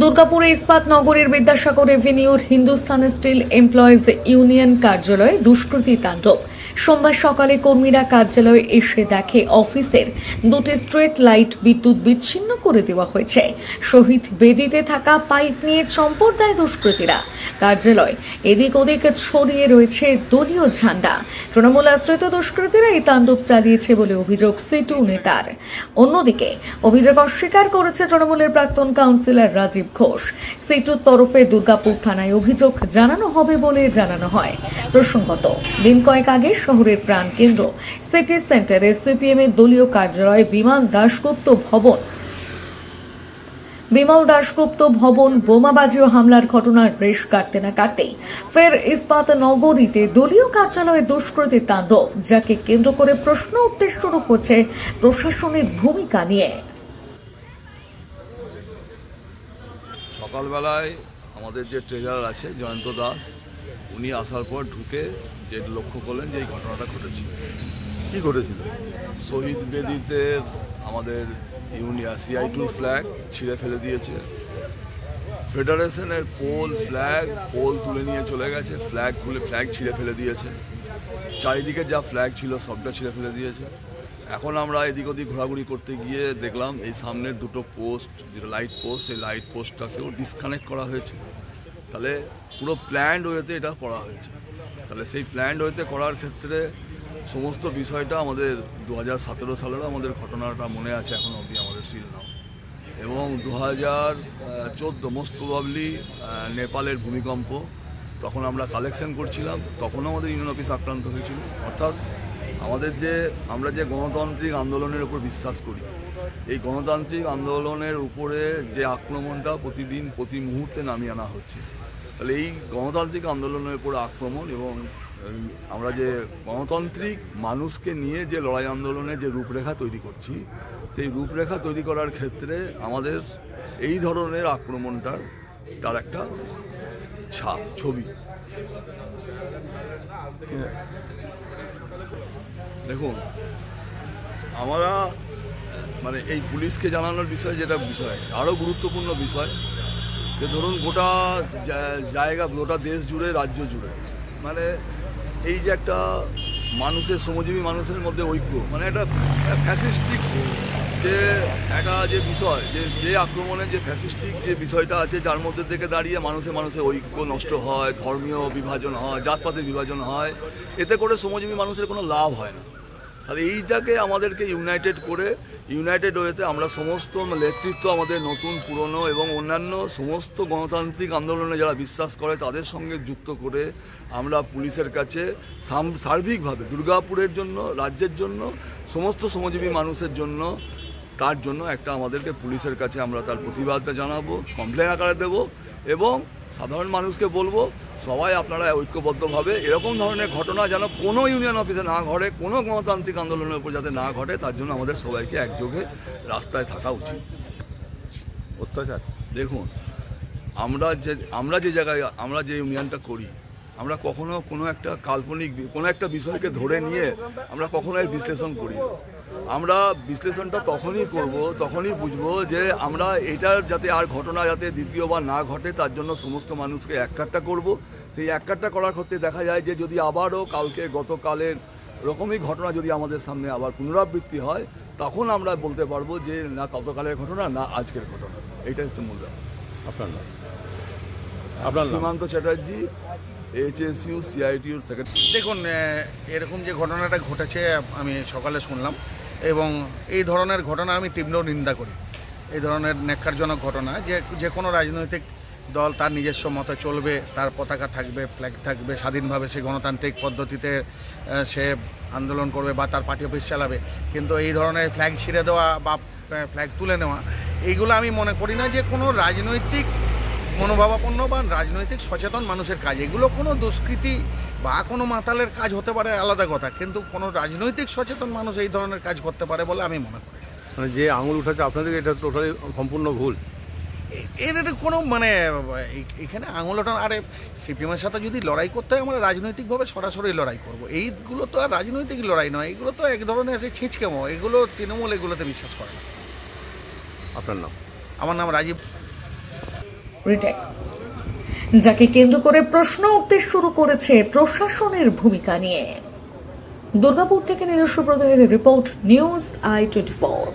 দুর্গাপুরে ইস্পাত নগরীর বিদ্যাসাগর এভিনিউর হিন্দুস্তান স্টিল এমপ্লয়িজ ইউনিয়ন কার্যালয়ে দুষ্কৃতী তাণ্ডব। সোমবার সকালে কর্মীরা কার্যালয়ে এসে দেখে অফিসের দুটি স্ট্রিট লাইট বিদ্যুৎ বিচ্ছিন্ন করে দেওয়া হয়েছে। শহীদ বেদিতে থাকা পাইপ নিয়ে চম্পট দেয় দুষ্কৃতীরা। কার্যালয় এদিক ওদিক ছড়িয়ে রয়েছে দলীয় ঝান্ডা। তৃণমূল আশ্রিত দুষ্কৃতীরা এই তাণ্ডব চালিয়েছে বলে অভিযোগ সিটু নেতার। অন্যদিকে অভিযোগ অস্বীকার করেছে তৃণমূলের প্রাক্তন কাউন্সিলর রাজীব ঘোষ। সিটুর তরফে দুর্গাপুর থানায় অভিযোগ জানানো হবে বলে জানানো হয়। প্রসঙ্গত, দিন কয়েক আগে শহরের প্রাণকেন্দ্র সিটি সেন্টারে সিপিএম এর দলীয় কার্যালয়ে বিমল দাশগুপ্ত ভবন বোমাবাজি ও হামলার ঘটনার রেশ কাটতে না কাটতেই ফের ইস্পাত নগরীতে দলীয় কার্যালয়ে দুষ্কৃতীর তাণ্ডব, যাকে কেন্দ্র করে প্রশ্ন উঠতে শুরু হচ্ছে প্রশাসনের ভূমিকা নিয়ে। সকালবেলায় আমাদের যে ট্রেজারার আছে জয়ন্ত দাস, উনি আসার পর ঢুকে যে লক্ষ্য করলেন যে এই ঘটনাটা ঘটেছিল। কি ঘটেছিল? শহীদ বেদিতে আমাদের CI2 ফ্ল্যাগ ছিঁড়ে ফেলে দিয়েছে। ফেডারেশনের পোল তুলে নিয়ে চলে গেছে, ফ্ল্যাগ ছিঁড়ে ফেলে দিয়েছে। চারিদিকে যা ফ্ল্যাগ ছিল সবটা ছিঁড়ে ফেলে দিয়েছে। এখন আমরা এদিক ওদিক ঘোরাঘুরি করতে গিয়ে দেখলাম এই সামনের দুটো পোস্ট, যেটা লাইট পোস্ট, সেই লাইট পোস্টটাকেও ডিসকানেক্ট করা হয়েছে। তাহলে পুরো প্ল্যান্ড ওয়েতে এটা করা হয়েছে। তাহলে সেই প্ল্যান্ড ওয়েতে করার ক্ষেত্রে সমস্ত বিষয়টা আমাদের 2017 সালের আমাদের ঘটনাটা মনে আছে এখন অবধি আমাদের স্টিল নাও, এবং 2014 মোস্ট প্রবাবলি নেপালের ভূমিকম্প, তখন আমরা কালেকশন করছিলাম, তখন আমাদের ইউনিয়ন অফিস আক্রান্ত হয়েছিল। অর্থাৎ আমরা যে গণতান্ত্রিক আন্দোলনের উপর বিশ্বাস করি, এই গণতান্ত্রিক আন্দোলনের উপরে যে আক্রমণটা প্রতিদিন প্রতি মুহূর্তে নামিয়ে আনা হচ্ছে, তাহলে এই গণতান্ত্রিক আন্দোলনের উপর আক্রমণ এবং আমরা যে গণতান্ত্রিক মানুষকে নিয়ে যে লড়াই আন্দোলনের যে রূপরেখা তৈরি করছি, সেই রূপরেখা তৈরি করার ক্ষেত্রে আমাদের এই ধরনের আক্রমণটার তার একটা ছবি। দেখুন, আমরা এই পুলিশকে জানানোর বিষয়, যেটা বিষয় আরও গুরুত্বপূর্ণ বিষয়, যে ধরুন গোটা জায়গা, গোটা দেশ জুড়ে, রাজ্য জুড়ে এই যে একটা শ্রমজীবী মানুষের মধ্যে ঐক্য, একটা ফ্যাসিস্টিক যে বিষয়, যে আক্রমণের যে ফ্যাসিস্টিক যে বিষয়টা আছে, যার মধ্যে থেকে দাঁড়িয়ে মানুষের ঐক্য নষ্ট হয়, ধর্মীয় বিভাজন হয়, জাতপাতের বিভাজন হয়, এতে করে শ্রমজীবী মানুষের কোনো লাভ হয় না। তাহলে এইটাকে আমাদেরকে ইউনাইটেড ওয়েতে আমরা সমস্ত নেতৃত্ব, আমাদের নতুন পুরনো এবং অন্যান্য সমস্ত গণতান্ত্রিক আন্দোলনে যারা বিশ্বাস করে তাদের সঙ্গে যুক্ত করে আমরা পুলিশের কাছে সার্বিকভাবে দুর্গাপুরের জন্য, রাজ্যের জন্য, সমস্ত শ্রমজীবী মানুষের জন্য, তার জন্য একটা আমাদেরকে পুলিশের কাছে আমরা তার প্রতিবাদটা জানাবো, কমপ্লেন আকারে দেব, এবং সাধারণ মানুষকে বলবো সবাই আপনারা ঐক্যবদ্ধভাবে এরকম ধরনের ঘটনা যেন কোনো ইউনিয়ন অফিসে না ঘটে, কোনো গণতান্ত্রিক আন্দোলনের উপর যাতে না ঘটে, তার জন্য আমাদের সবাইকে একযোগে রাস্তায় থাকা উচিত। অত্যাচার, দেখুন, আমরা যে জায়গায় আমরা যে ইউনিয়নটা করি, আমরা কখনো কোনো একটা কাল্পনিক কোনো একটা বিষয়কে ধরে নিয়ে আমরা কখনো এর বিশ্লেষণ করি না। আমরা বিশ্লেষণটা তখনই বুঝবো যে আমরা এটার যাতে আর ঘটনা যাতে দ্বিতীয়বার না ঘটে, তার জন্য সমস্ত মানুষকে এককাট্টা করব। সেই এককাট্টা করার ক্ষেত্রে দেখা যায় যে যদি আবারও গতকালের রকমই ঘটনা যদি আমাদের সামনে আবার পুনরাবৃত্তি হয়, তখন আমরা বলতে পারবো যে না গতকালের ঘটনা, না আজকের ঘটনা। এইটাই হচ্ছে মূল ব্যাপার। আপনার সীমান্ত চ্যাটার্জি, HSU CITUর সেক্রেটারি। দেখুন, এরকম যে ঘটনাটা ঘটেছে আমি সকালে শুনলাম, এবং এই ধরনের ঘটনা আমি তীব্র নিন্দা করি। এই ধরনের ন্যাক্কারজনক ঘটনা, যে কোনো রাজনৈতিক দল তার নিজস্ব মতে চলবে, তার পতাকা থাকবে, ফ্ল্যাগ থাকবে, স্বাধীনভাবে সে গণতান্ত্রিক পদ্ধতিতে সে আন্দোলন করবে বা তার পার্টি অফিস চালাবে, কিন্তু এই ধরনের ফ্ল্যাগ ছিঁড়ে দেওয়া বা ফ্ল্যাগ তুলে নেওয়া, এইগুলো আমি মনে করি না যে কোনো রাজনৈতিক মনোভাবাপন্ন বা রাজনৈতিক সচেতন মানুষের কাজ। এগুলো কোনো দুষ্কৃতি বা কোনো মাতালের কাজ হতে পারে, আলাদা কথা, কিন্তু কোনো রাজনৈতিক সচেতন মানুষ এই ধরনের কাজ করতে পারে বলে আমি মনে করি। যে আঙুল উঠেছে আপনাদের, এটা টোটালি সম্পূর্ণ ভুল। এর কোনো এখানে আঙুল ওঠানো, আরে সিপিএমের সাথে যদি লড়াই করতে হয় আমরা রাজনৈতিকভাবে সরাসরি লড়াই করব। এইগুলো তো আর রাজনৈতিক লড়াই নয়, এগুলো তো এক ধরনের আছে ছিঁচকেমো, এগুলো তৃণমূল এগুলোতে বিশ্বাস করে না। আপনার নাম? আমার নাম রাজীব। রিটেক, যাকে কেন্দ্র করে প্রশ্ন উঠতে শুরু করেছে প্রশাসনের ভূমিকা নিয়ে। দুর্গাপুর থেকে নিজস্ব প্রতিনিধি রিপোর্ট, নিউজ i24।